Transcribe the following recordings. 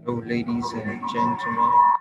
Hello, ladies and gentlemen.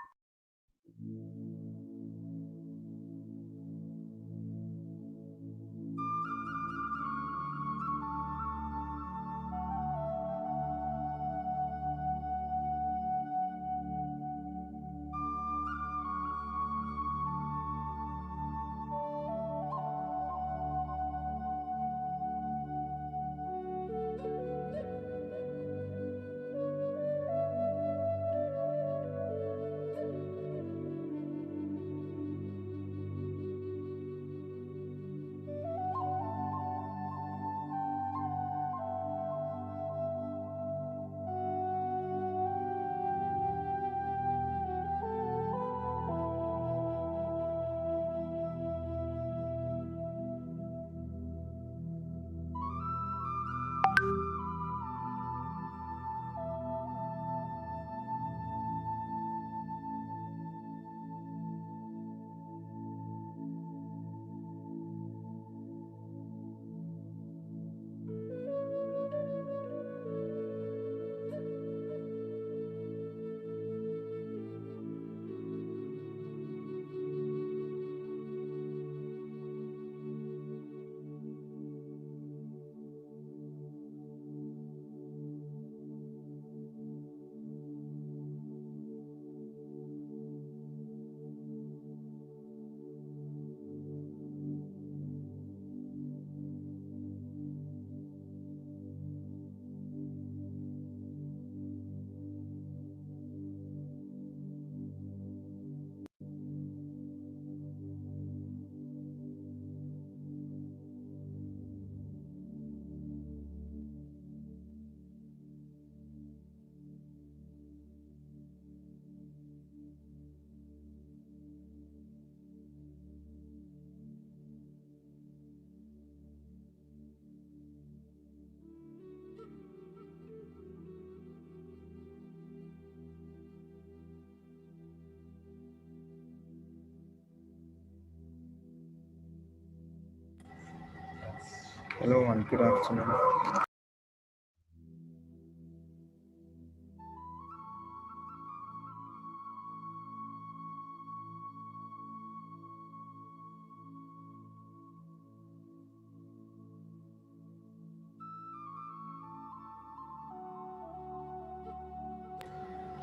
Hello and good afternoon.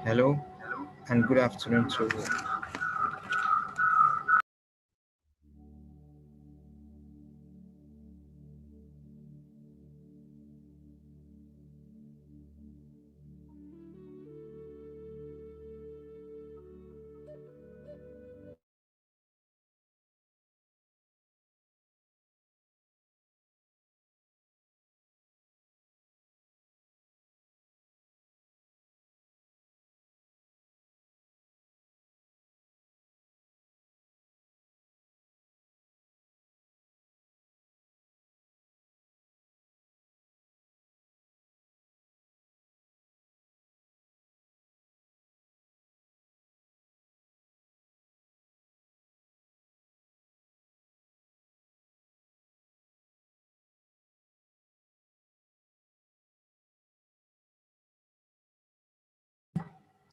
Hello and good afternoon to you.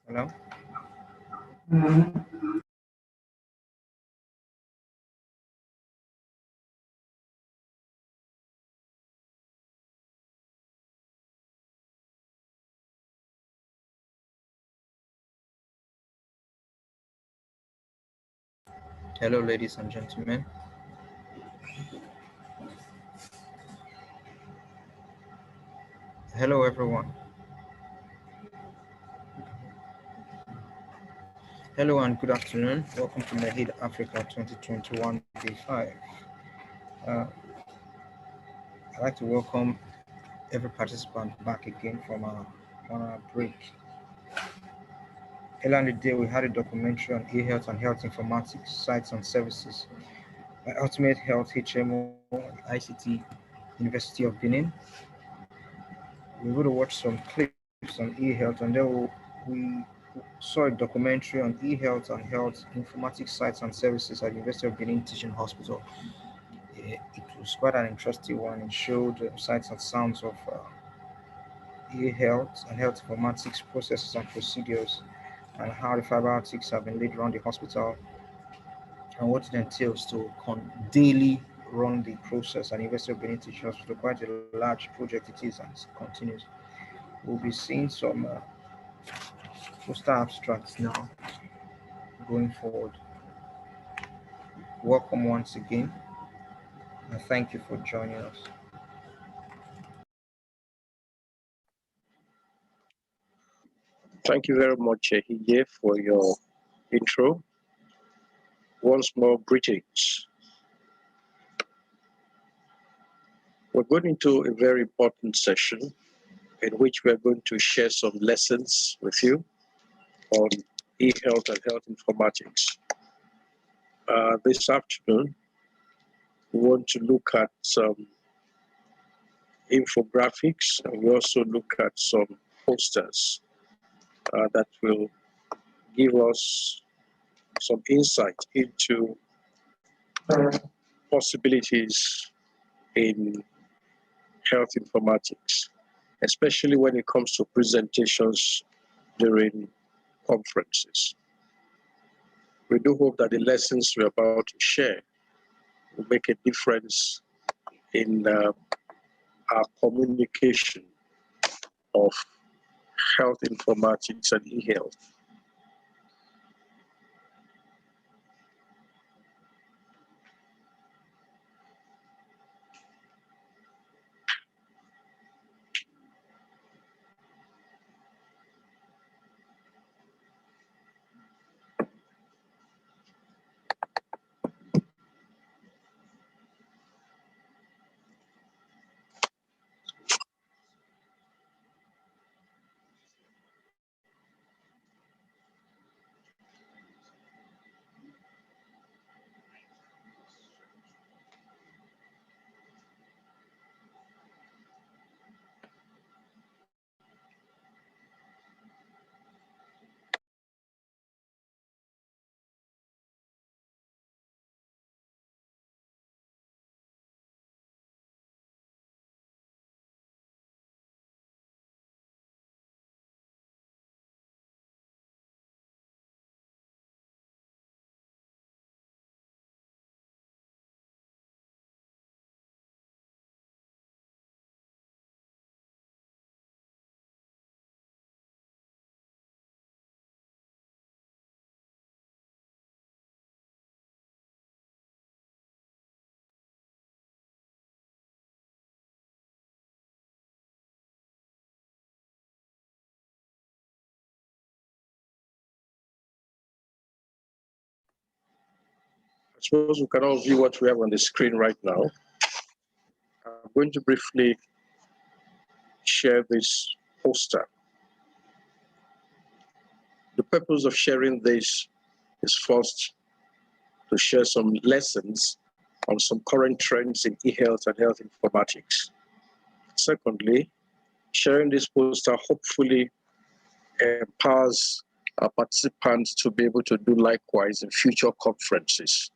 Hello. Hello, ladies and gentlemen. Hello, everyone. Hello and good afternoon. Welcome to MEHID-Africa 2021 Day 5. Uh, I'd like to welcome every participant back again from our 1 hour break. Earlier in the day, we had a documentary on e-health and health informatics sites and services by Ultimate Health HMO, ICT, University of Benin. We would watch some clips on e-health, and then we saw a documentary on e-health and health informatics sites and services at the University of Benin Teaching Hospital. It was quite an interesting one. It showed sights and sounds of e-health and health informatics processes and procedures, and how the fiber optics have been laid around the hospital and what it entails to daily run the process. And University of Benin Teaching Hospital, quite a large project it is, and it continues. We'll be seeing some poster abstracts now going forward. Welcome once again, and thank you for joining us. Thank you very much, Ehije, for your intro. Once more, greetings. We're going into a very important session in which we're going to share some lessons with you on e-health and health informatics. This afternoon, we want to look at some infographics, and we also look at some posters that will give us some insight into possibilities in health informatics, especially when it comes to presentations during conferences. We do hope that the lessons we're about to share will make a difference in our communication of health informatics and e-health. I suppose we can all view what we have on the screen right now. I'm going to briefly share this poster. The purpose of sharing this is first to share some lessons on some current trends in e-health and health informatics. Secondly, sharing this poster hopefully empowers our participants to be able to do likewise in future conferences,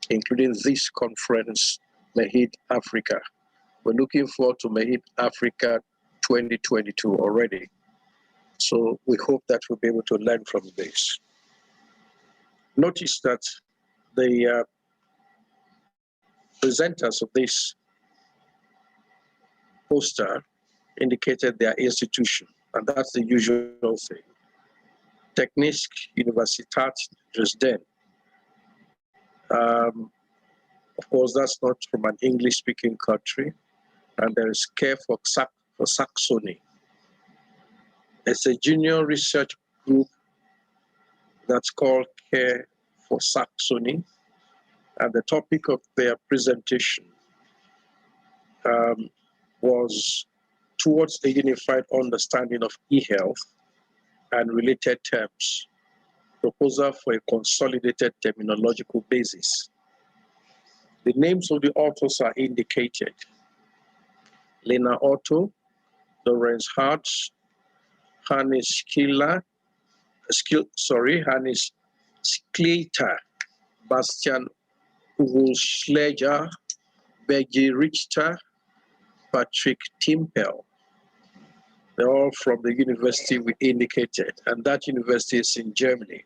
including this conference, MEHID-Africa. We're looking forward to MEHID-Africa 2022 already. So we hope that we'll be able to learn from this. Notice that the presenters of this poster indicated their institution, and that's the usual thing. Technische Universität Dresden. Of course, that's not from an English-speaking country, and there is Care for Saxony. It's a junior research group that's called Care for Saxony, and the topic of their presentation was towards a unified understanding of e-health and related terms, proposal for a consolidated terminological basis. The names of the authors are indicated: Lena Otto, Lorenz Hartz, Hannes Skleiter, Bastian Uhlschläger, Bergie Richter, Patrick Timpel. They're all from the university we indicated, and that university is in Germany.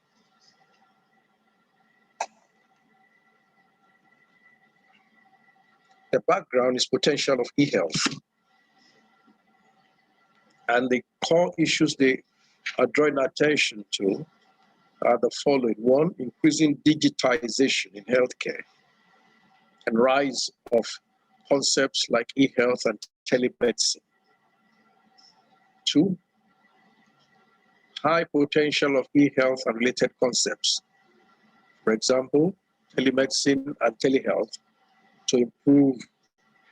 The background is potential of e-health. And the core issues they are drawing attention to are the following. One, increasing digitization in healthcare and rise of concepts like e-health and telemedicine. Two, high potential of e-health and related concepts. For example, telemedicine and telehealth to improve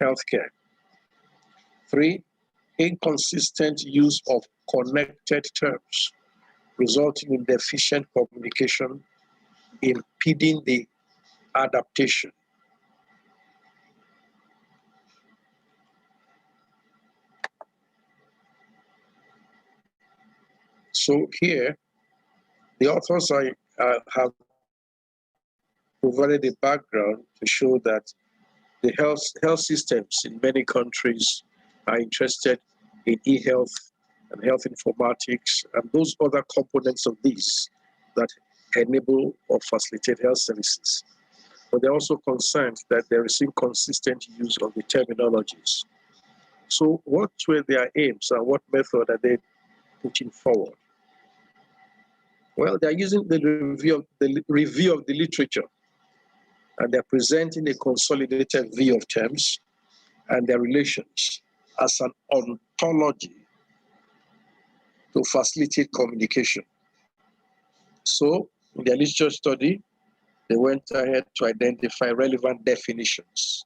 healthcare. Three, inconsistent use of connected terms, resulting in deficient communication, impeding the adaptation. So here, the authors have provided a background to show that the health systems in many countries are interested in e-health and health informatics and those other components of these that enable or facilitate health services. But they're also concerned that there is inconsistent use of the terminologies. So what were their aims and what method are they putting forward? Well, they're using the review of the literature, and they're presenting a consolidated view of terms and their relations as an ontology to facilitate communication. So in their literature study, they went ahead to identify relevant definitions.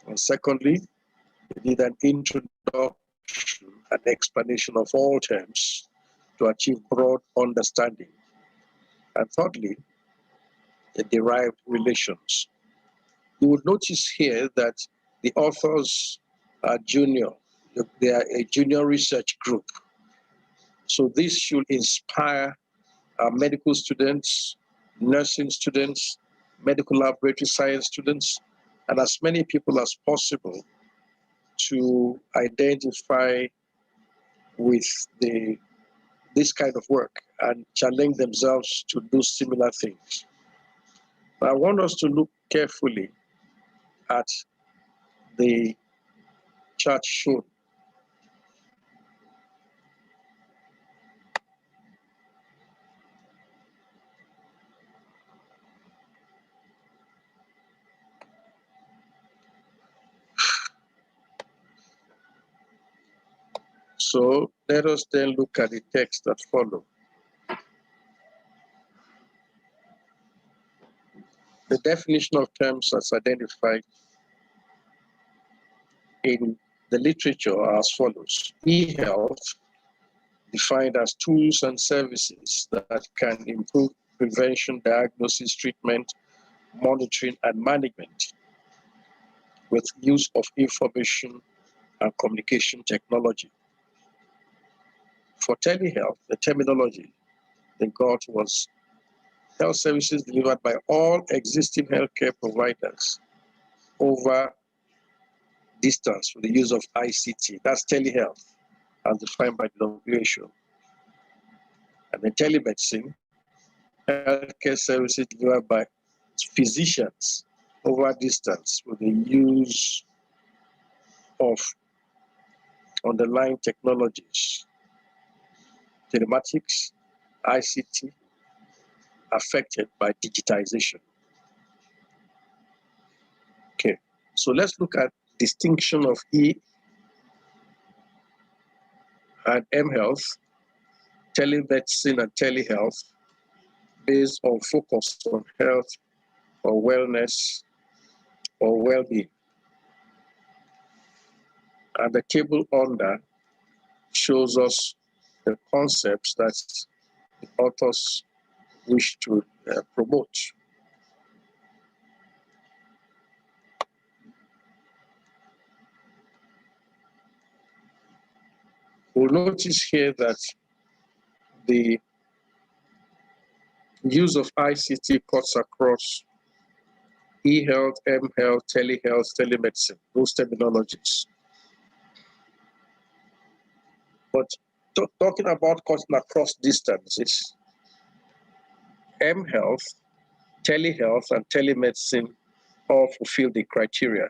And secondly, they did an introduction and explanation of all terms to achieve broad understanding. And thirdly, they derived relations. You would notice here that the authors are junior. They are a junior research group. So this should inspire our medical students, nursing students, medical laboratory science students, and as many people as possible to identify with this kind of work and challenge themselves to do similar things. I want us to look carefully at the chart shown. So let us then look at the text that follow. The definition of terms as identified in the literature are as follows. E-health, defined as tools and services that can improve prevention, diagnosis, treatment, monitoring, and management with use of information and communication technology. For telehealth, the terminology they got was health services delivered by all existing healthcare providers over distance with the use of ICT. That's telehealth, as defined by the WHO. And then telemedicine, healthcare services delivered by physicians over distance with the use of underlying technologies, telematics, ICT, affected by digitization. Okay, so let's look at distinction of E and M health, telemedicine and telehealth, based on focus on health or wellness or well-being. And the table under shows us the concepts that the authors wish to promote. We'll notice here that the use of ICT cuts across e-health, m-health, telehealth, telemedicine, those terminologies. But talking about cutting across distances, mHealth, telehealth, and telemedicine all fulfill the criteria.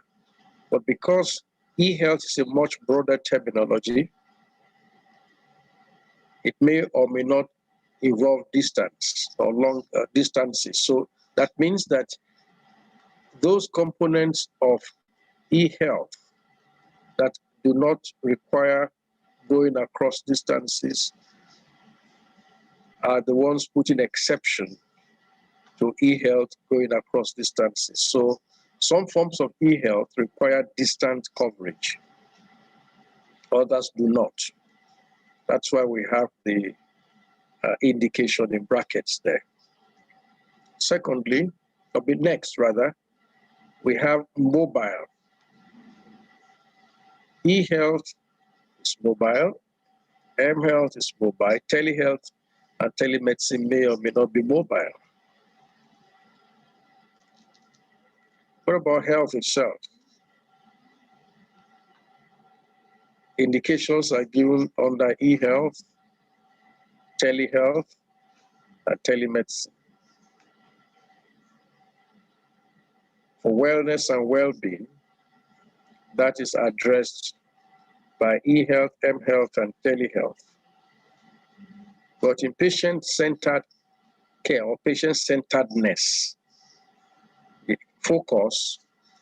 But because e-health is a much broader terminology, it may or may not involve distance or long distances. So that means that those components of e-health that do not require going across distances are the ones putting exception to e-health going across distances. So some forms of e-health require distant coverage. Others do not. That's why we have the indication in brackets there. Secondly, or be next rather, we have mobile. E-health is mobile, mHealth is mobile, telehealth and telemedicine may or may not be mobile. What about health itself? Indications are given under e-health, telehealth, and telemedicine. For wellness and well-being, that is addressed by e-health, mHealth, and telehealth. But in patient-centered care or patient-centeredness, the focus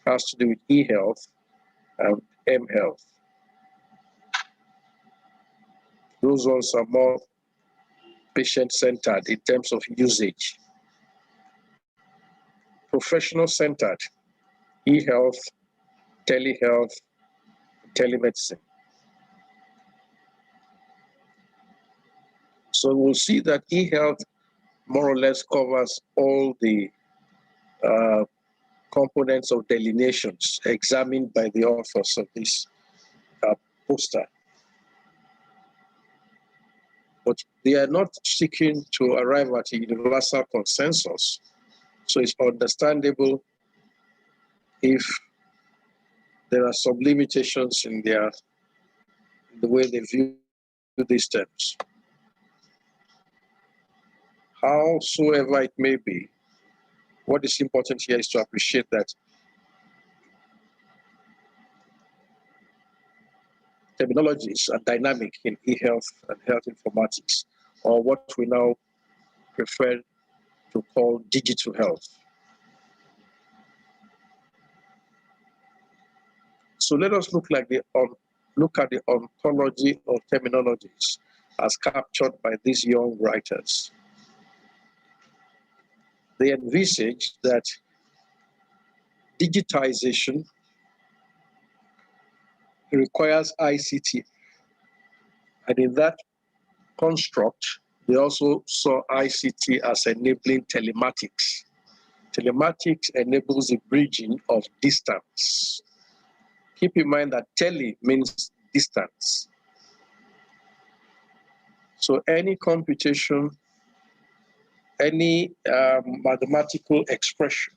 has to do with e-health and mHealth. Those ones are more patient-centered in terms of usage. Professional-centered, e-health, telehealth, telemedicine. So we'll see that e-health more or less covers all the components of delineations examined by the authors of this poster. But they are not seeking to arrive at a universal consensus. So it's understandable if there are some limitations in the way they view these terms. Howsoever it may be, what is important here is to appreciate that terminologies are dynamic in e-health and health informatics, or what we now prefer to call digital health. So let us look at the ontology of terminologies as captured by these young writers. They envisage that digitization requires ICT. And in that construct, they also saw ICT as enabling telematics. Telematics enables the bridging of distance. Keep in mind that tele means distance. So any computation, any mathematical expression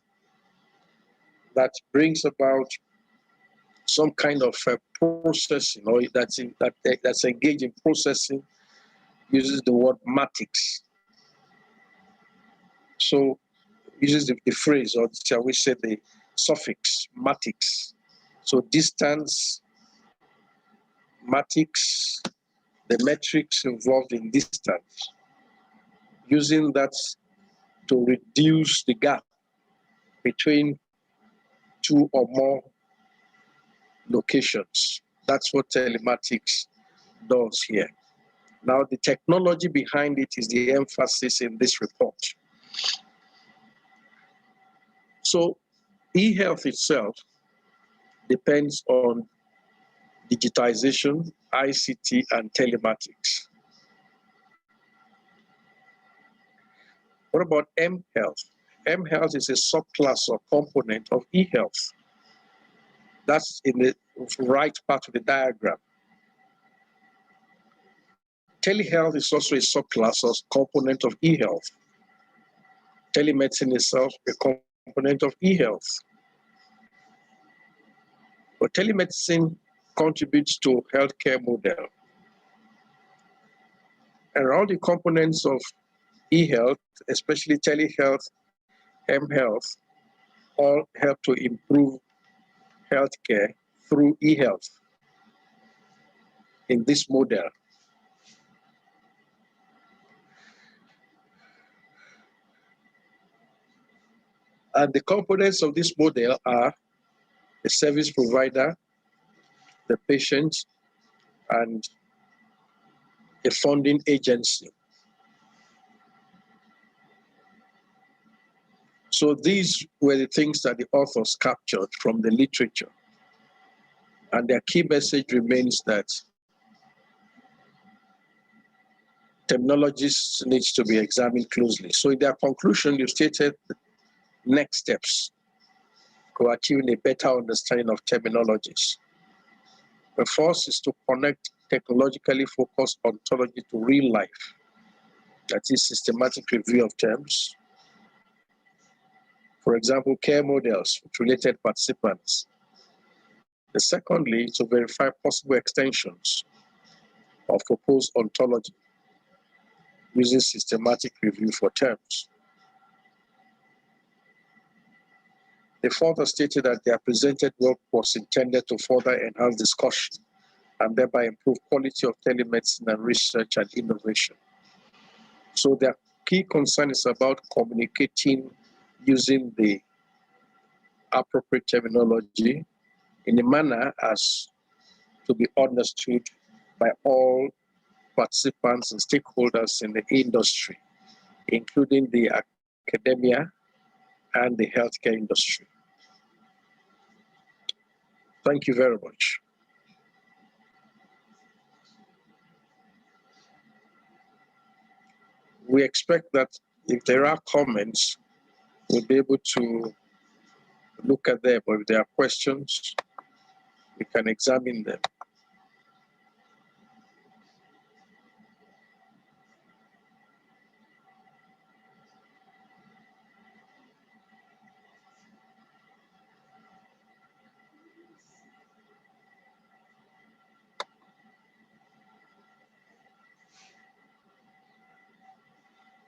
that brings about some kind of processing, or that's engaged in processing, uses the word matics. So uses the phrase, or shall we say the suffix, matics. So distance, matics, the metrics involved in distance, using that to reduce the gap between two or more locations. That's what telematics does here. Now, the technology behind it is the emphasis in this report. So, e-health itself depends on digitization, ICT, and telematics. What about mHealth? mHealth is a subclass or component of e-health. That's in the right part of the diagram. Telehealth is also a subclass or component of e-health. Telemedicine itself a component of e-health. But telemedicine contributes to healthcare model. And all the components of e-health, especially telehealth, m-health, all help to improve healthcare through e-health in this model. And the components of this model are the service provider, the patient, and a funding agency. So these were the things that the authors captured from the literature. And their key message remains that terminologies needs to be examined closely. So in their conclusion, you stated next steps to achieving a better understanding of terminologies. The first is to connect technologically focused ontology to real life. That is systematic review of terms. For example, care models with related participants. The secondly, to verify possible extensions of proposed ontology using systematic review for terms. The fourth stated that their presented work was intended to further enhance discussion and thereby improve quality of telemedicine and research and innovation. So their key concern is about communicating using the appropriate terminology in a manner as to be understood by all participants and stakeholders in the industry, including the academia and the healthcare industry. Thank you very much. We expect that if there are comments, we'll be able to look at them, or if there are questions, we can examine them.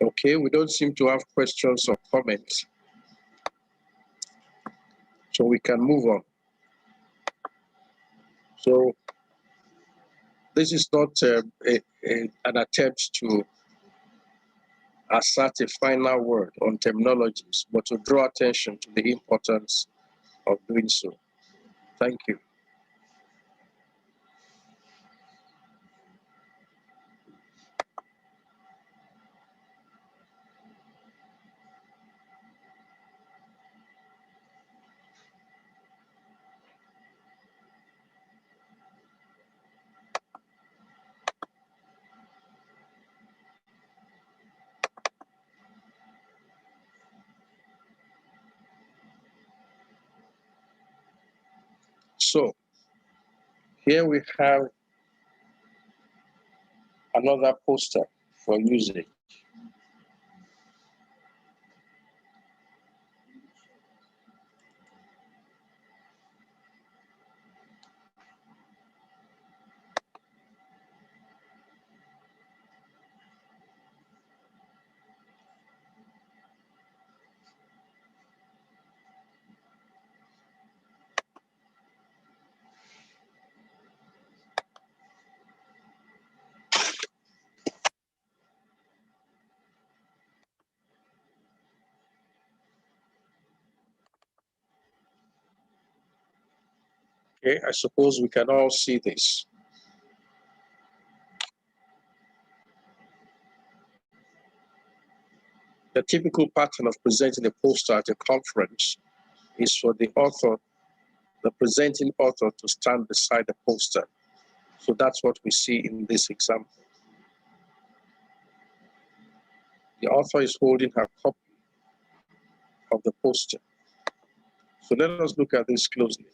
Okay, we don't seem to have questions or comments, so we can move on. So this is not an attempt to assert a final word on terminologies, but to draw attention to the importance of doing so. Thank you. So here we have another poster for usage. Okay, I suppose we can all see this. The typical pattern of presenting a poster at a conference is for the author, the presenting author, to stand beside the poster. So that's what we see in this example. The author is holding her copy of the poster. So let us look at this closely.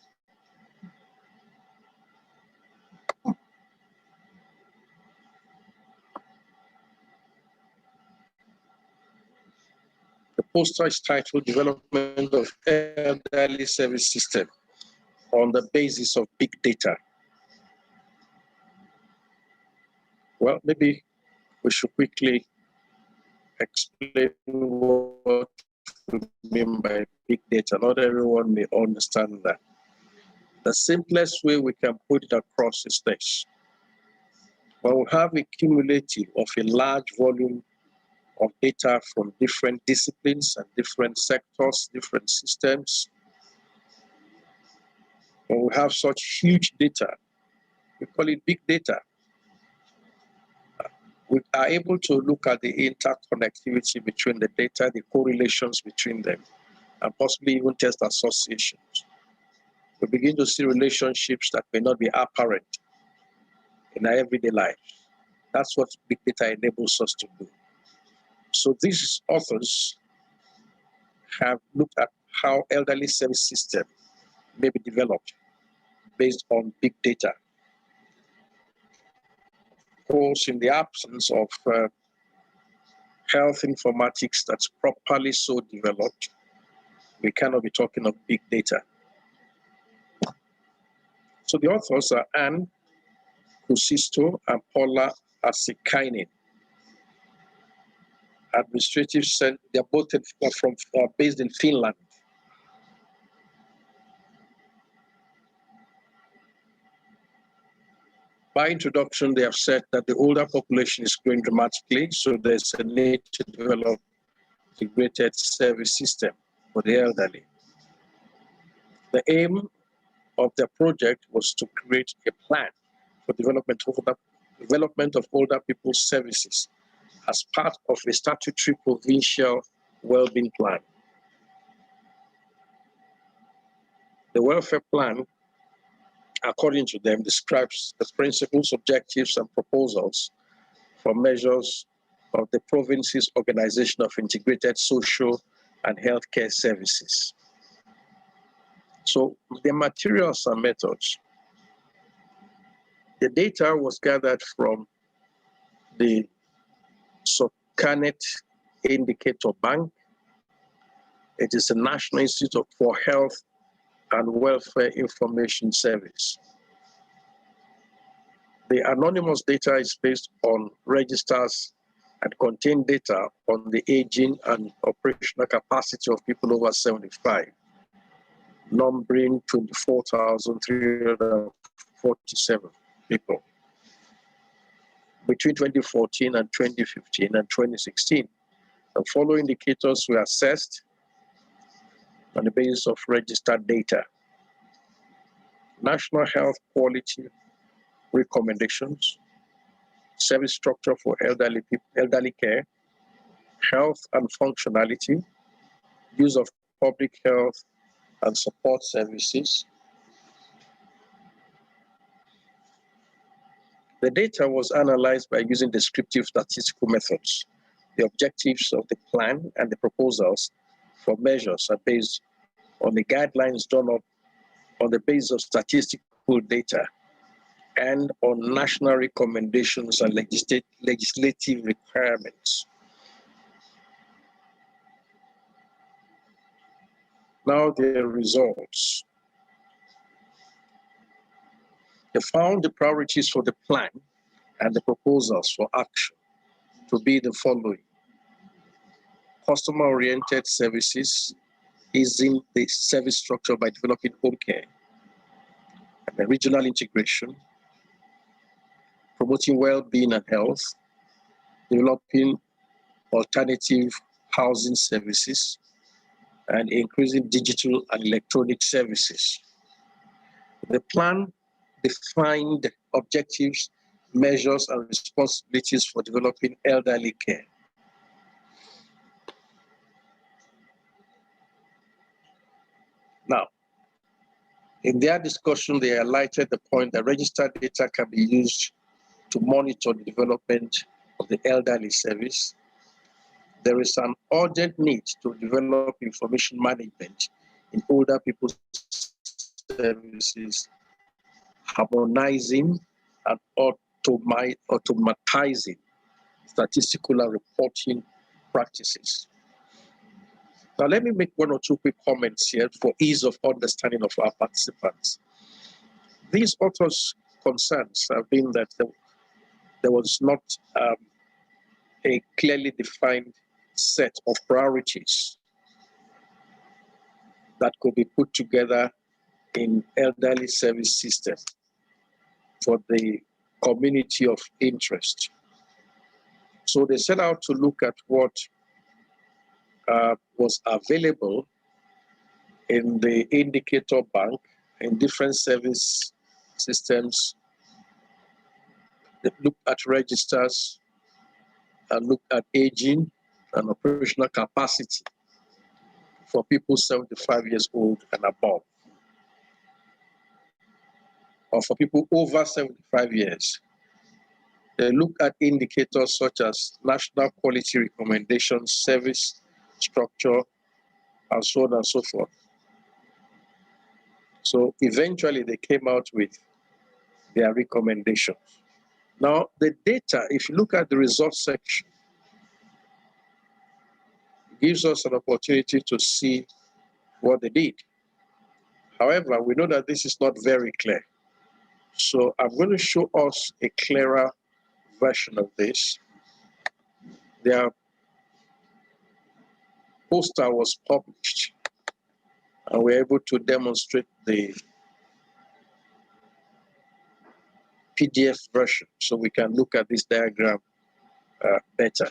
The poster is titled Development of Elderly Service System on the Basis of Big Data. Well, maybe we should quickly explain what we mean by big data. Not everyone may understand that. The simplest way we can put it across is this. When we have a cumulative of a large volume of data from different disciplines and different sectors, different systems, when we have such huge data, we call it big data. We are able to look at the interconnectivity between the data, the correlations between them, and possibly even test associations. We begin to see relationships that may not be apparent in our everyday life. That's what big data enables us to do. So these authors have looked at how elderly service system may be developed based on big data. Of course, in the absence of health informatics that's properly so developed, we cannot be talking of big data. So the authors are Anne Kusisto and Paula Asikainen. Administrative center, they're both based in Finland. By introduction, they have said that the older population is growing dramatically, so there's a need to develop an integrated service system for the elderly. The aim of their project was to create a plan for development of older people's services as part of a statutory provincial well-being plan. The welfare plan, according to them, describes the principles, objectives, and proposals for measures of the province's organization of integrated social and healthcare services. So the materials and methods. The data was gathered from the Socanet Indicator Bank. It is a National Institute for Health and Welfare Information Service. The anonymous data is based on registers and contain data on the aging and operational capacity of people over 75, numbering 24,347 people. Between 2014 and 2015 and 2016, the following indicators were assessed on the basis of registered data: national health quality recommendations, service structure for elderly care, health and functionality, use of public health and support services. The data was analyzed by using descriptive statistical methods. The objectives of the plan and the proposals for measures are based on the guidelines drawn up on the basis of statistical data and on national recommendations and legislative requirements. Now the results. They found the priorities for the plan and the proposals for action to be the following: customer-oriented services, easing the service structure by developing home care, and the regional integration, promoting well-being and health, developing alternative housing services, and increasing digital and electronic services. The plan defined objectives, measures, and responsibilities for developing elderly care. Now, in their discussion, they highlighted the point that registered data can be used to monitor the development of the elderly service. There is an urgent need to develop information management in older people's services, harmonizing and automatizing statistical and reporting practices. Now, let me make one or two quick comments here for ease of understanding of our participants. These authors' concerns have been that there was not a clearly defined set of priorities that could be put together in elderly service system for the community of interest. So they set out to look at what was available in the indicator bank in different service systems. They looked at registers and looked at aging and operational capacity for people 75 years old and above, or for people over 75 years. They look at indicators such as national quality recommendations, service structure, and so on and so forth. So eventually they came out with their recommendations. Now the data, if you look at the results section, gives us an opportunity to see what they did. However, we know that this is not very clear. So I'm going to show us a clearer version of this. Their poster was published, and we're able to demonstrate the PDF version so we can look at this diagram better.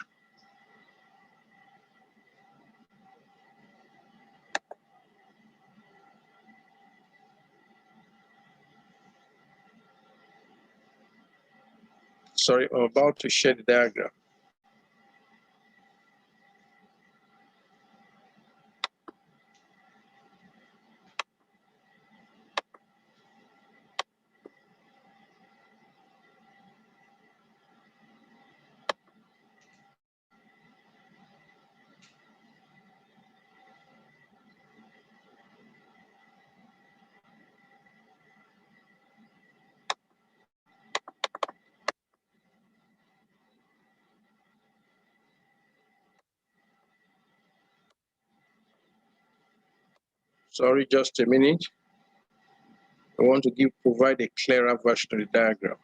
Sorry, I'm about to share the diagram. Sorry, just a minute. I want to provide a clearer version of the diagram.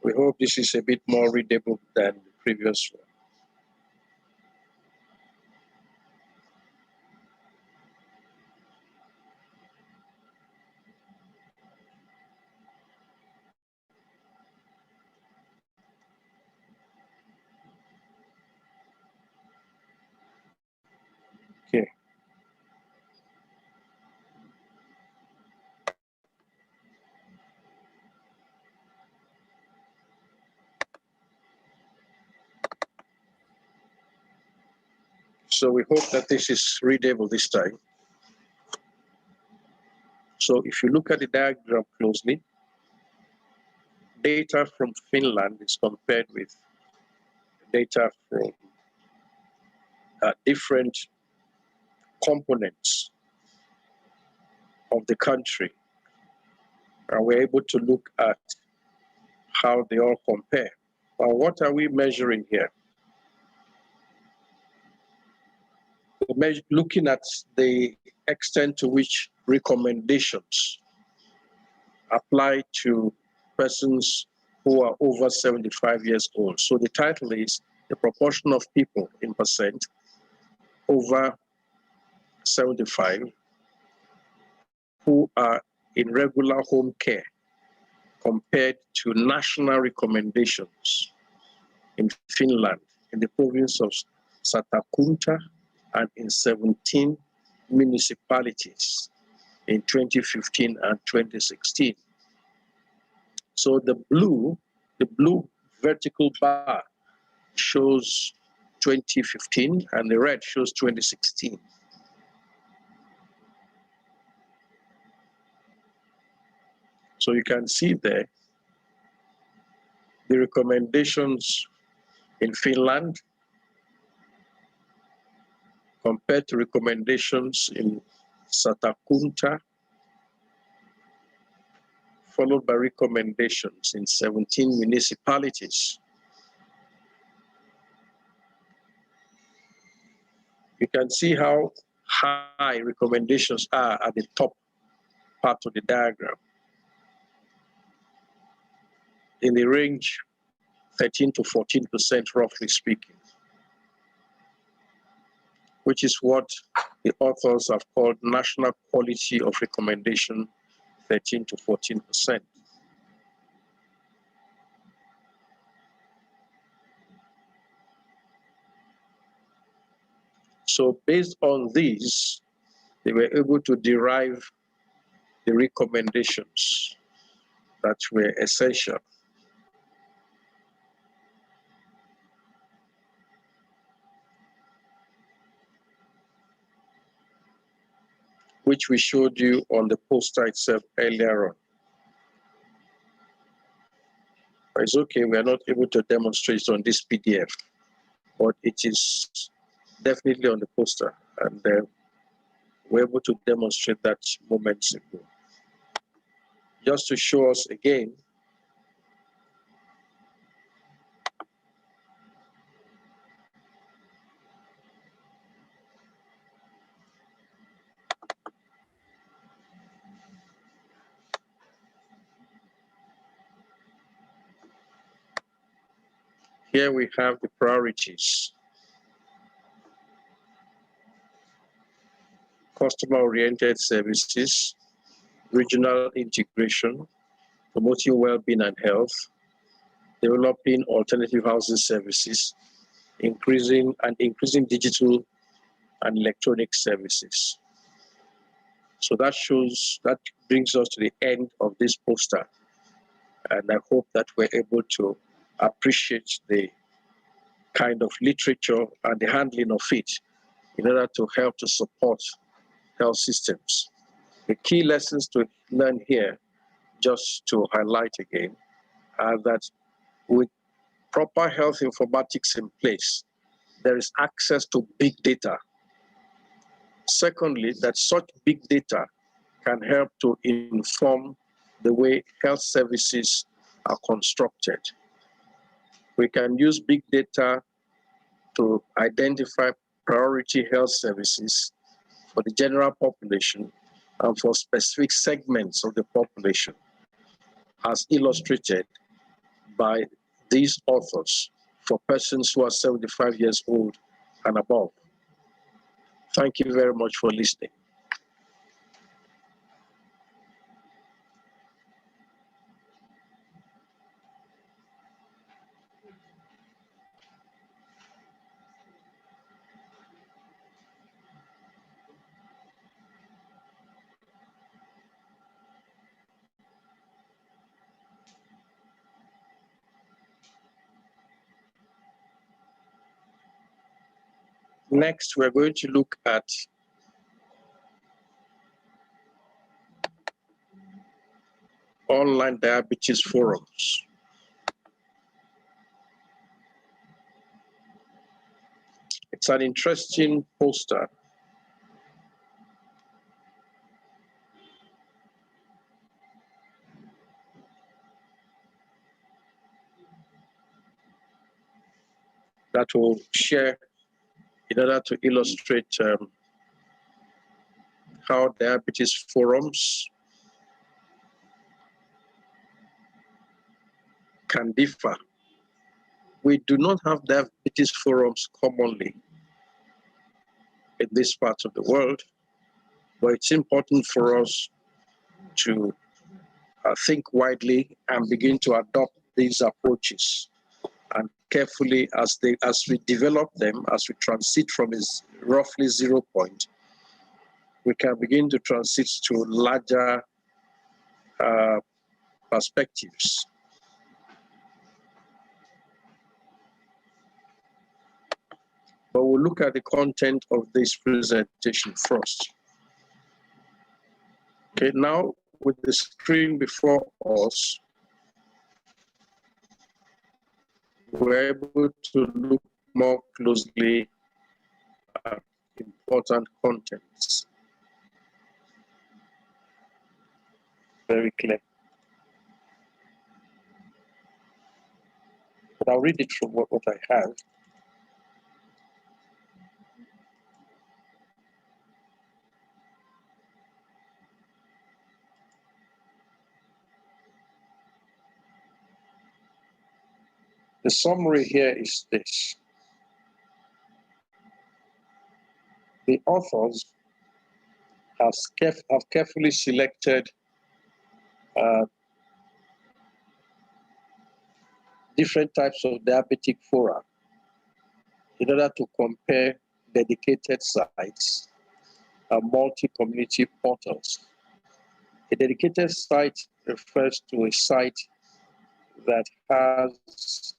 We hope this is a bit more readable than the previous one. Okay. So we hope that this is readable this time. So if you look at the diagram closely, data from Finland is compared with data from different components of the country. And we're able to look at how they all compare. Now, what are we measuring here? We're looking at the extent to which recommendations apply to persons who are over 75 years old. So the title is the proportion of people in percent over 75 who are in regular home care compared to national recommendations in Finland, in the province of Satakunta, and in 17 municipalities in 2015 and 2016. So the blue vertical bar shows 2015 and the red shows 2016. So you can see there the recommendations in Finland compared to recommendations in Satakunta, followed by recommendations in 17 municipalities. You can see how high recommendations are at the top part of the diagram. in the range 13 to 14%, roughly speaking, which is what the authors have called national quality of recommendation, 13 to 14%. So based on these, they were able to derive the recommendations that were essential. Which we showed you on the poster itself earlier on. But it's okay, we are not able to demonstrate on this PDF, but it is definitely on the poster, and we're able to demonstrate that moments ago. Just to show us again, here we have the priorities. Customer-oriented services, regional integration, promoting well-being and health, developing alternative housing services, increasing digital and electronic services. So that brings us to the end of this poster. And I hope that we're able to appreciate the kind of literature and the handling of it in order to help to support health systems. The key lessons to learn here, just to highlight again, are that with proper health informatics in place, there is access to big data. Secondly, that such big data can help to inform the way health services are constructed. We can use big data to identify priority health services for the general population and for specific segments of the population, as illustrated by these authors for persons who are 75 years old and above. Thank you very much for listening. Next, we're going to look at online diabetes forums. It's an interesting poster that will share in order to illustrate how diabetes forums can differ. We do not have diabetes forums commonly in this part of the world, but it's important for us to think widely and begin to adopt these approaches. And carefully, as we develop them, as we transit from its roughly 0 point, we can begin to transit to larger perspectives. But we'll look at the content of this presentation first. Okay, now with the screen before us, we're able to look more closely at important contents. Very clear. But I'll read it from what I have. The summary here is this. The authors have carefully selected different types of diabetic fora in order to compare dedicated sites and multi-community portals. A dedicated site refers to a site that has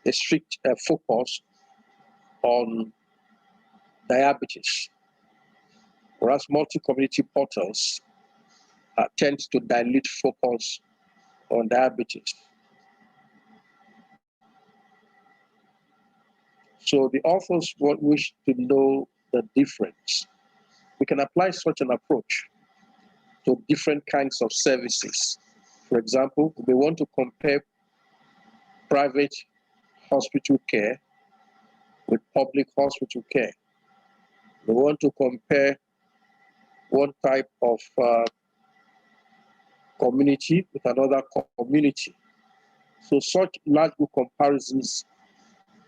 a strict focus on diabetes, whereas multi-community portals tend to dilute focus on diabetes. So the authors wish to know the difference. We can apply such an approach to different kinds of services. For example, we want to compare private hospital care with public hospital care. We want to compare one type of community with another community. So such large group comparisons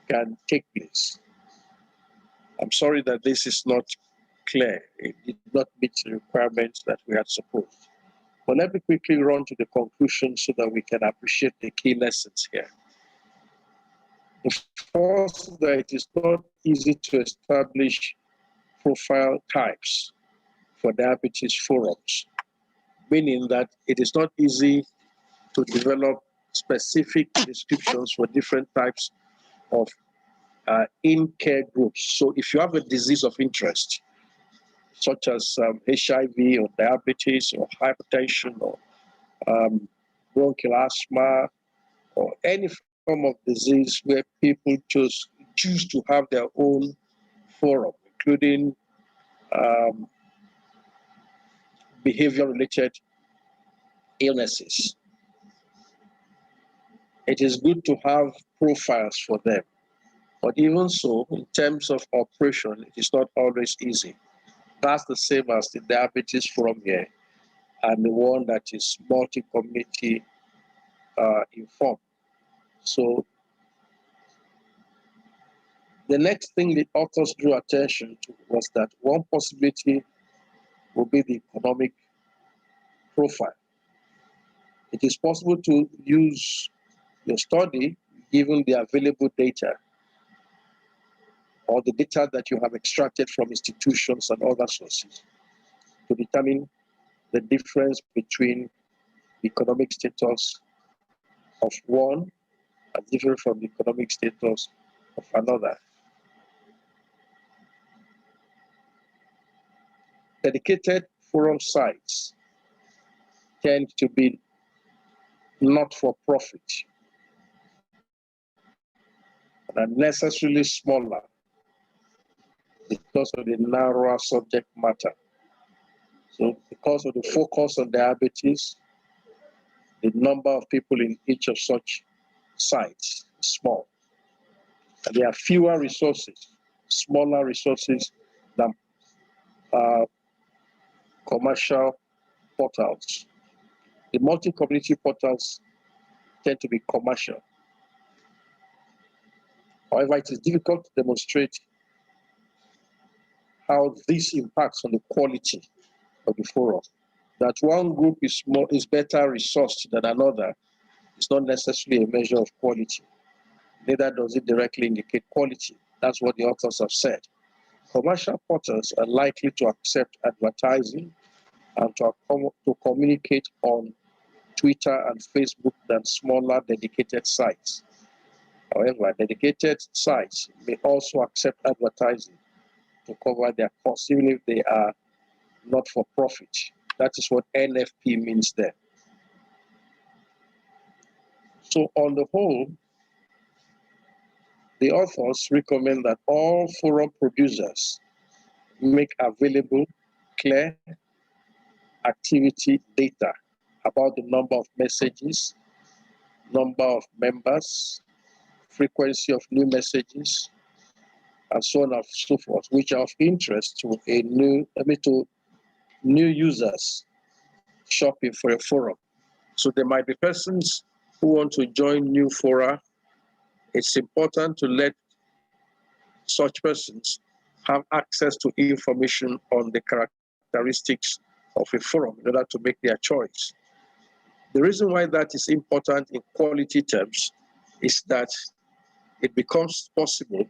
can take place. I'm sorry that this is not clear. It did not meet the requirements that we had supposed. But let me quickly run to the conclusion so that we can appreciate the key lessons here. First, that it is not easy to establish profile types for diabetes forums, meaning that it is not easy to develop specific descriptions for different types of in-care groups. So if you have a disease of interest, such as HIV or diabetes or hypertension or bronchial asthma or any form of disease where people choose to have their own forum, including behavior-related illnesses, it is good to have profiles for them. But even so, in terms of operation, it is not always easy. That's the same as the diabetes forum here and the one that is multi-community informed. So the next thing the authors drew attention to was that one possibility would be the economic profile. It is possible to use your study given the available data or the data that you have extracted from institutions and other sources to determine the difference between the economic status of one and different from the economic status of another. Dedicated forum sites tend to be not for profit and are necessarily smaller because of the narrower subject matter. So because of the focus on diabetes, the number of people in each of such sites is small. And there are fewer resources, smaller resources than commercial portals. The multi-community portals tend to be commercial. However, it is difficult to demonstrate how this impacts on the quality of the forum. That one group is better resourced than another is not necessarily a measure of quality. Neither does it directly indicate quality. That's what the authors have said. Commercial portals are likely to accept advertising and to communicate on Twitter and Facebook than smaller dedicated sites. However, dedicated sites may also accept advertising to cover their costs, even if they are not for profit. That is what NFP means there. So on the whole, the authors recommend that all forum producers make available clear activity data about the number of messages, number of members, frequency of new messages, and so on and so forth, which are of interest to new users shopping for a forum. So there might be persons who want to join new fora, it's important to let such persons have access to information on the characteristics of a forum in order to make their choice. The reason why that is important in quality terms is that it becomes possible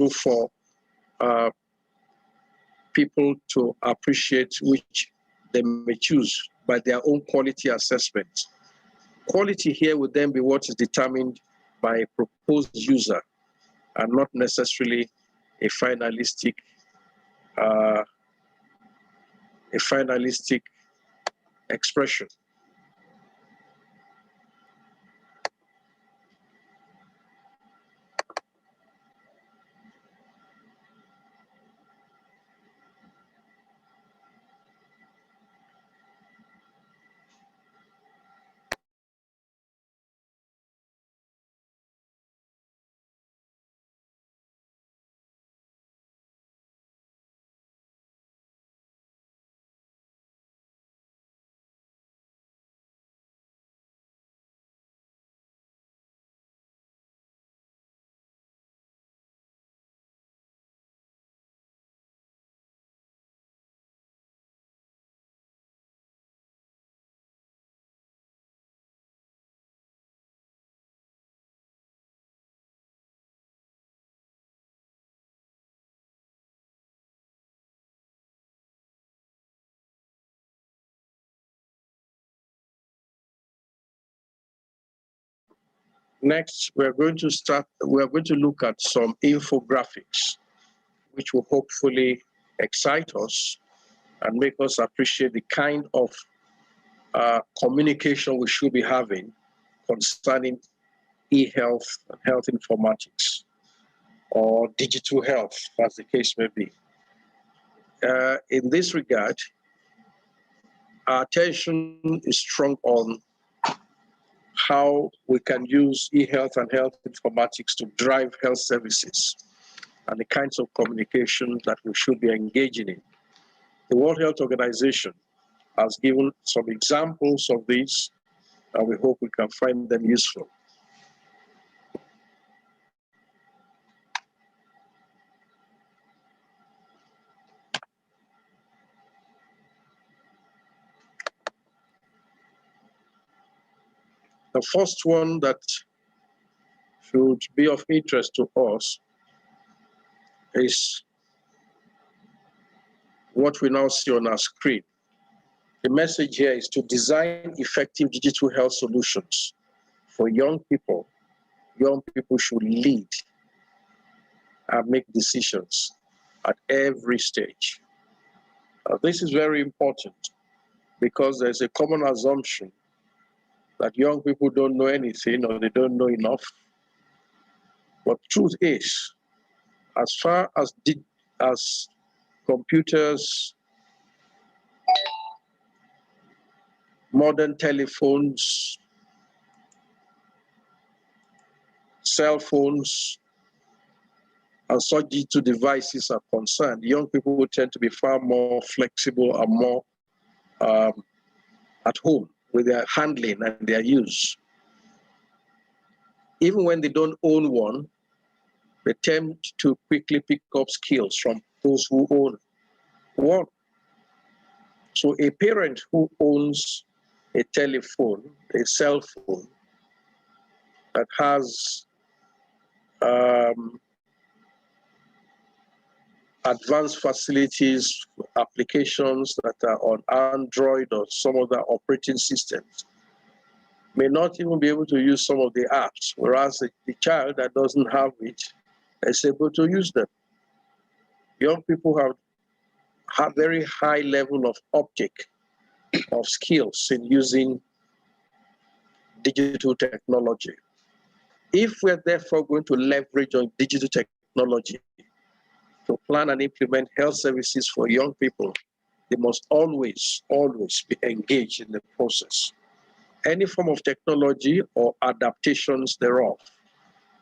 for people to appreciate which they may choose by their own quality assessment. Quality here would then be what is determined by a proposed user and not necessarily a finalistic expression. Next, we're going to look at some infographics, which will hopefully excite us and make us appreciate the kind of communication we should be having concerning e-health and health informatics, or digital health, as the case may be. In this regard, our attention is strong on how we can use e-health and health informatics to drive health services and the kinds of communication that we should be engaging in. The World Health Organization has given some examples of these, and we hope we can find them useful. The first one that should be of interest to us is what we now see on our screen. The message here is to design effective digital health solutions for young people. Young people should lead and make decisions at every stage. This is very important because there's a common assumption that young people don't know anything or they don't know enough. But truth is, as far as computers, modern telephones, cell phones, and such digital devices are concerned, young people will tend to be far more flexible and more at home with their handling and their use. Even when they don't own one, they tend to quickly pick up skills from those who own one. So a parent who owns a telephone, a cell phone, that has advanced facilities, applications that are on Android or some other operating systems, may not even be able to use some of the apps, whereas the child that doesn't have it is able to use them. Young people have very high level of uptake of skills in using digital technology. If we're therefore going to leverage on digital technology to plan and implement health services for young people, they must always be engaged in the process. Any form of technology or adaptations thereof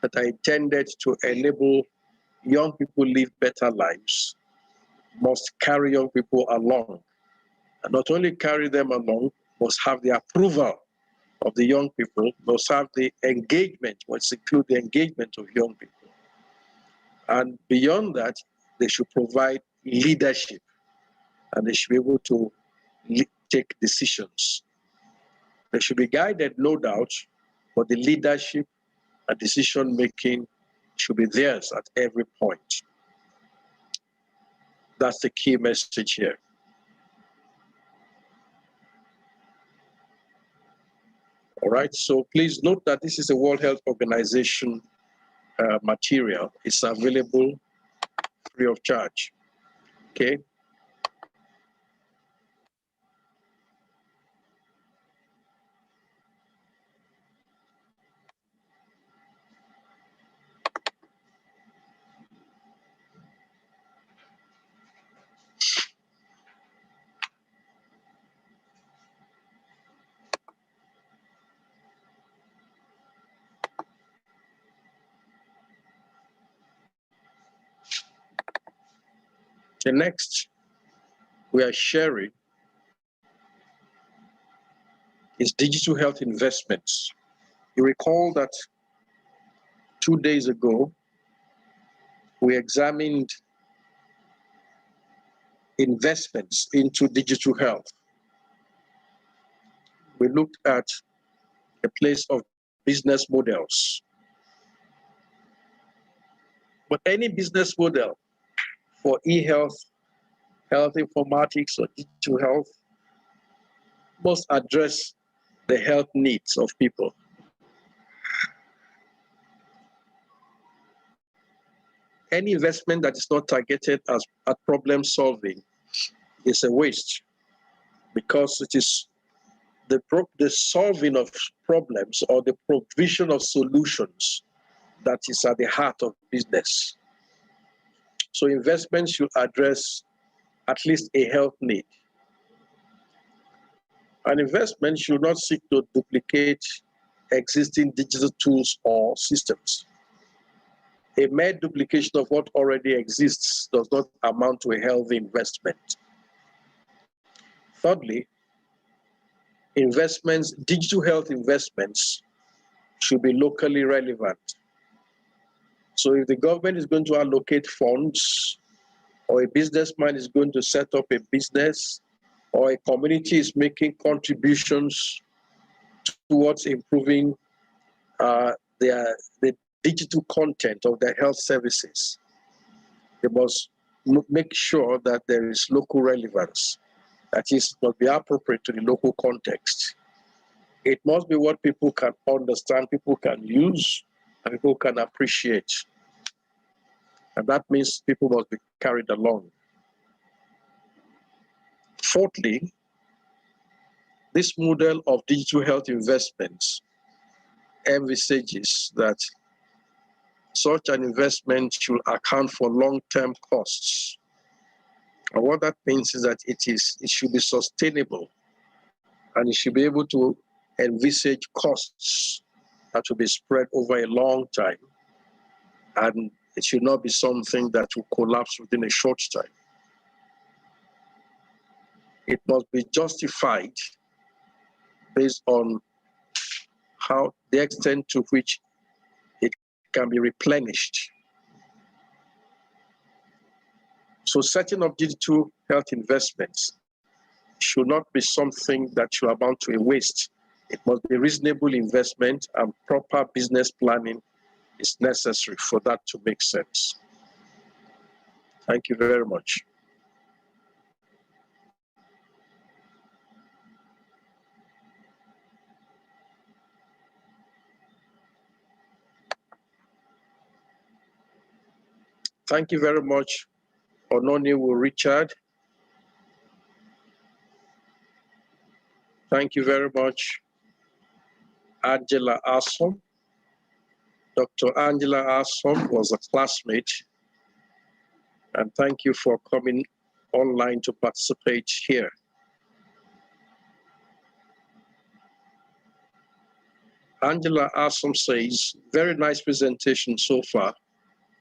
that are intended to enable young people live better lives must carry young people along. And not only carry them along, must have the approval of the young people, must have the engagement, must include the engagement of young people. And beyond that, they should provide leadership, and they should be able to take decisions. They should be guided, no doubt, but the leadership and decision-making should be theirs at every point. That's the key message here. All right, so please note that this is a World Health Organization material. It's available free of charge, okay? The next we are sharing is digital health investments. You recall that 2 days ago, we examined investments into digital health. We looked at a place of business models. But any business model for e-health, health informatics, or digital health must address the health needs of people. Any investment that is not targeted at problem solving is a waste, because it is the solving of problems or the provision of solutions that is at the heart of business. So investments should address at least a health need. An investment should not seek to duplicate existing digital tools or systems. A mere duplication of what already exists does not amount to a healthy investment. Thirdly, digital health investments should be locally relevant. So if the government is going to allocate funds, or a businessman is going to set up a business, or a community is making contributions towards improving the digital content of their health services, they must make sure that there is local relevance. That is, must be appropriate to the local context. It must be what people can understand, people can use, and people can appreciate. And that means people must be carried along. Fourthly, this model of digital health investments envisages that such an investment should account for long-term costs. And what that means is that it should be sustainable, and it should be able to envisage costs that will be spread over a long time, and it should not be something that will collapse within a short time. It must be justified based on the extent to which it can be replenished. So setting up digital health investments should not be something that should amount to a waste. It must be reasonable investment, and proper business planning is necessary for that to make sense. Thank you very much. Thank you very much, Ononiwu Richard. Thank you very much, Angela Asom. Dr. Angela Asom was a classmate, and thank you for coming online to participate here. Angela Asom says, very nice presentation so far.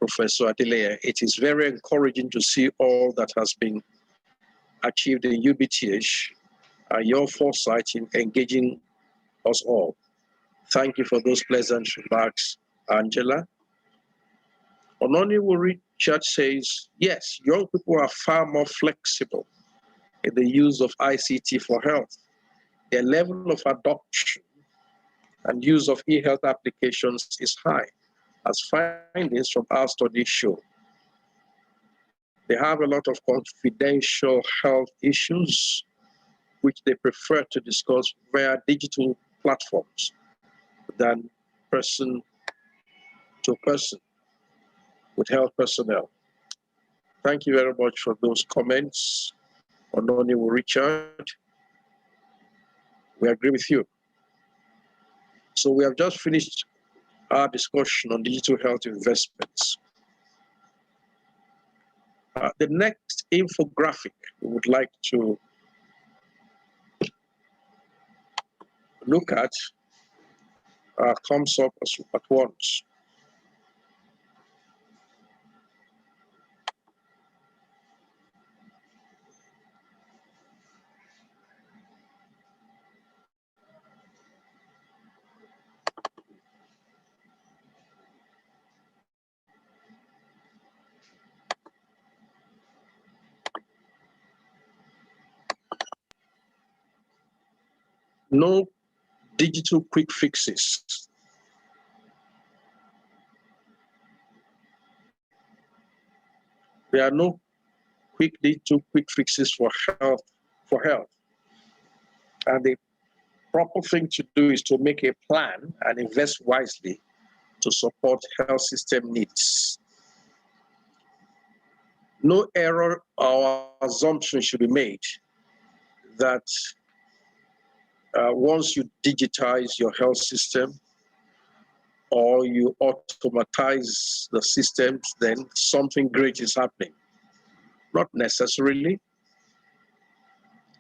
Professor Adeleye. It is very encouraging to see all that has been achieved in UBTH and your foresight in engaging us all. Thank you for those pleasant remarks, Angela. Ononiwu Richard says, yes, young people are far more flexible in the use of ICT for health. Their level of adoption and use of e-health applications is high, as findings from our study show. They have a lot of confidential health issues, which they prefer to discuss via digital platforms than person to person with health personnel. Thank you very much for those comments, Ononiwu Richard. We agree with you. So we have just finished our discussion on digital health investments. The next infographic we would like to look at comes up at once. No digital quick fixes. There are no digital quick fixes for health. And the proper thing to do is to make a plan and invest wisely to support health system needs. No error or assumption should be made that once you digitize your health system or you automatize the systems, then something great is happening. Not necessarily.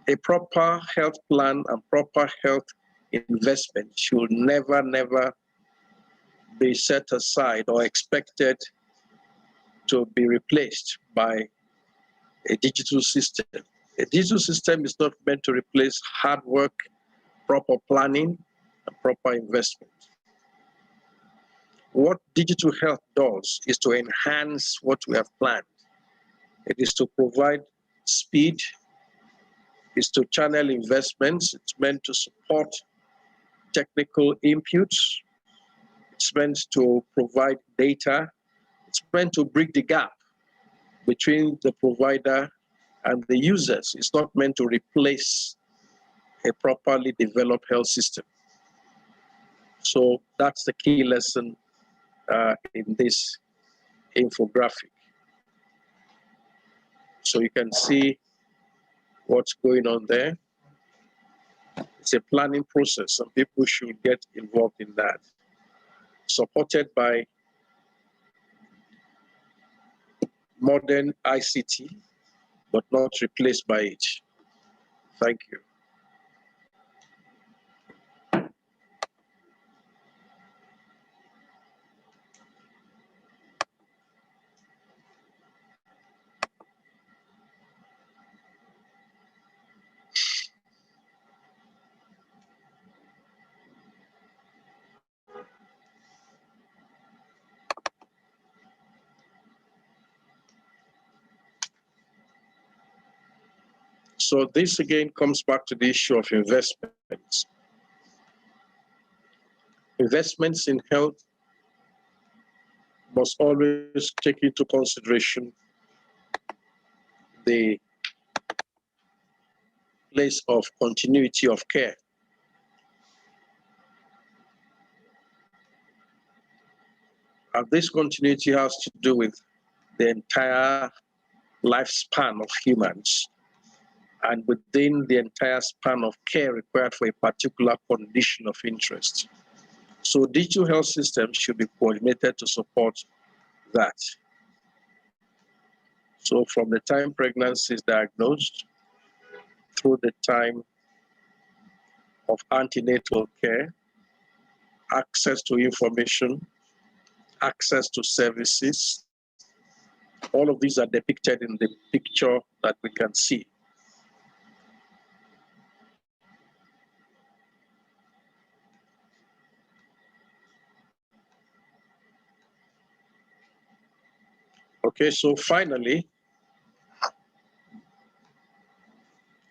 A proper health plan and proper health investment should never be set aside or expected to be replaced by a digital system. A digital system is not meant to replace hard work, proper planning, and proper investment. What digital health does is to enhance what we have planned. It is to provide speed, it's to channel investments, it's meant to support technical inputs, it's meant to provide data, it's meant to bridge the gap between the provider and the users. It's not meant to replace a properly developed health system. So that's the key lesson in this infographic. So you can see what's going on there. It's a planning process, and people should get involved in that. Supported by modern ICT, but not replaced by it. Thank you. So this again comes back to the issue of investments. Investments in health must always take into consideration the place of continuity of care. And this continuity has to do with the entire lifespan of humans and within the entire span of care required for a particular condition of interest. So digital health systems should be coordinated to support that. So from the time pregnancy is diagnosed through the time of antenatal care, access to information, access to services, All of these are depicted in the picture that we can see. Okay, so finally,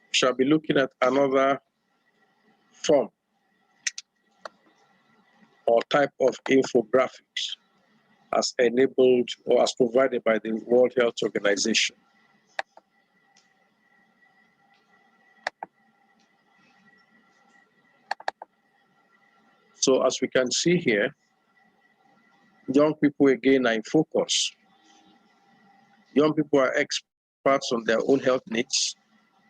we shall be looking at another form or type of infographics as enabled or as provided by the World Health Organization. So as we can see here, young people again are in focus. Young people are experts on their own health needs,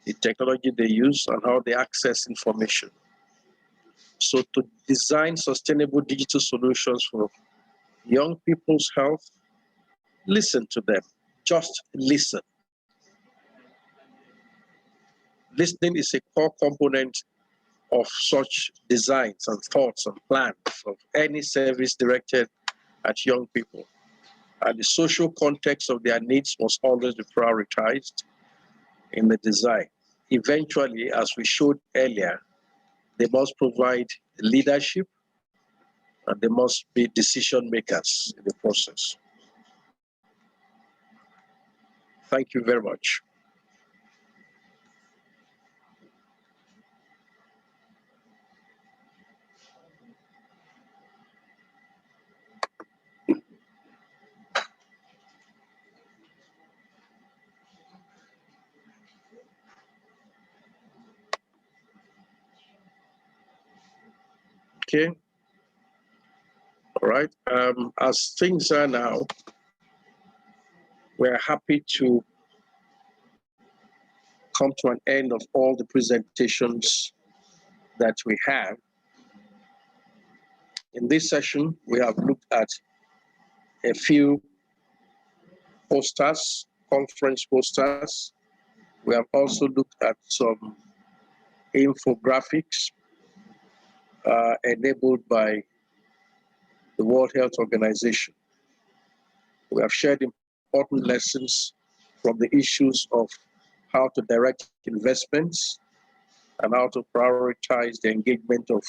the technology they use, and how they access information. So to design sustainable digital solutions for young people's health, listen to them. Just listen. Listening is a core component of such designs and thoughts and plans of any service directed at young people. And the social context of their needs must always be prioritized in the design. Eventually, as we showed earlier, they must provide leadership and they must be decision makers in the process. Thank you very much. Okay. All right. As things are now, we're happy to come to an end of all the presentations that we have. In this session, we have looked at a few posters, conference posters. We have also looked at some infographics enabled by the World Health Organization. We have shared important lessons from the issues of how to direct investments and how to prioritize the engagement of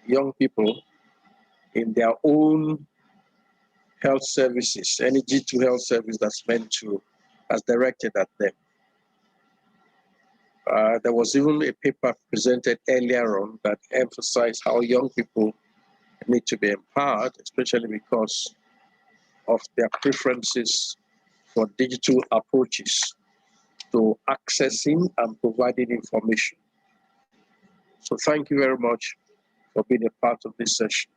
young people in their own health services, any G2 health service that's meant to, as directed at them. There was even a paper presented earlier on that emphasized how young people need to be empowered, especially because of their preferences for digital approaches to accessing and providing information. So thank you very much for being a part of this session.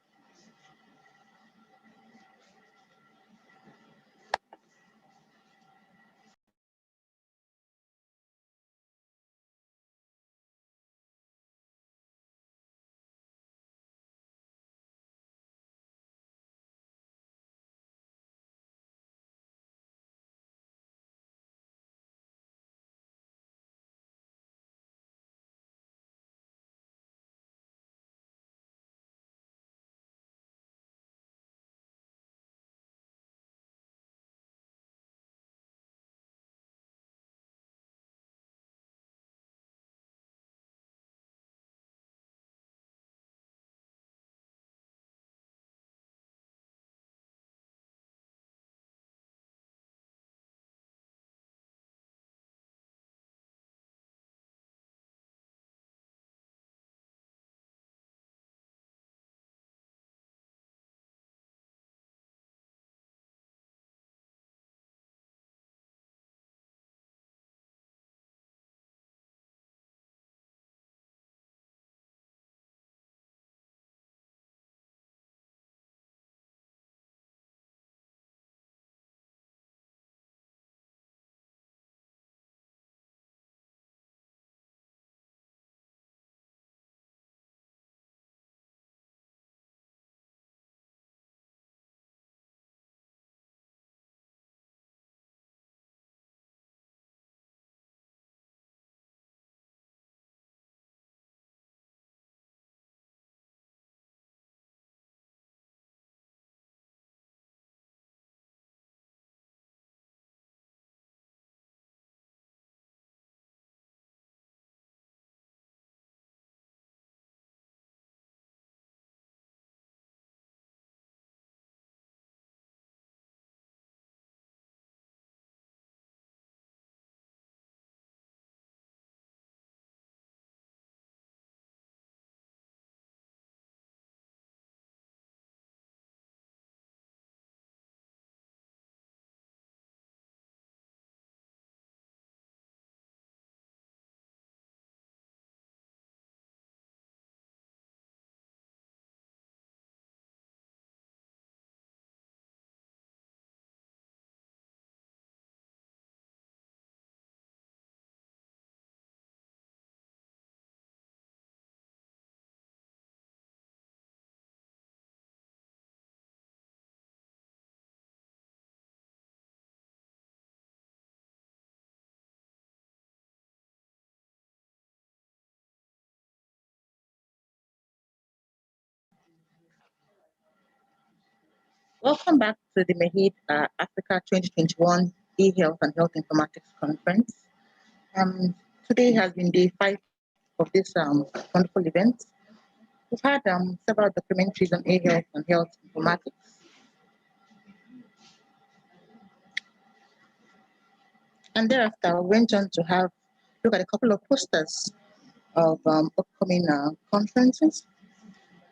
Welcome back to the MEHID-Africa 2021 e-Health and Health Informatics Conference. Today has been day 5 of this wonderful event. We've had several documentaries on e-health and health informatics. And thereafter, we went on to look at a couple of posters of upcoming conferences,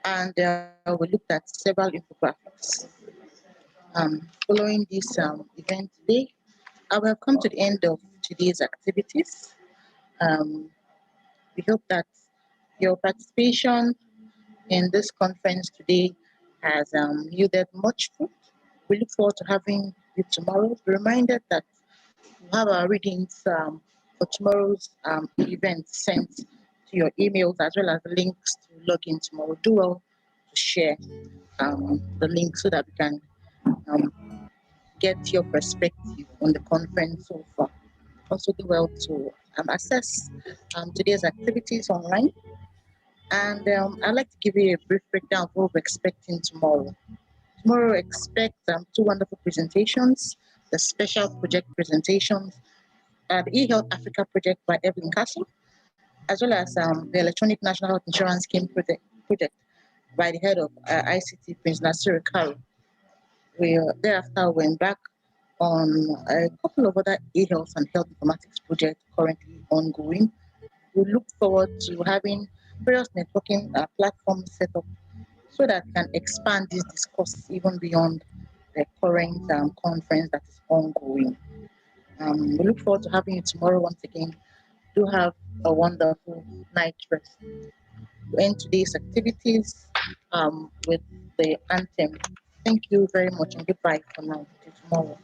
and we looked at several infographics. Following this event today, we have come to the end of today's activities. We hope that your participation in this conference today has yielded much fruit. We look forward to having you tomorrow. Be reminded that we have our readings for tomorrow's event sent to your emails, as well as links to log in tomorrow. Do well to share the link so that we can get your perspective on the conference so far. Also do well to assess today's activities online. And I'd like to give you a brief breakdown of what we're expecting tomorrow. Tomorrow, expect 2 wonderful presentations, the special project presentations, the eHealth Africa project by Evelyn Castle, as well as the Electronic National Health Insurance Scheme project by the head of ICT, Prince Nasir Karu. We thereafter went back on a couple of other e-health and health informatics projects currently ongoing. We look forward to having various networking platforms set up so that can expand this discourse even beyond the current conference that is ongoing. We look forward to having you tomorrow once again. Do have a wonderful night rest. We end today's activities with the anthem. Thank you very much and goodbye for now. Till tomorrow.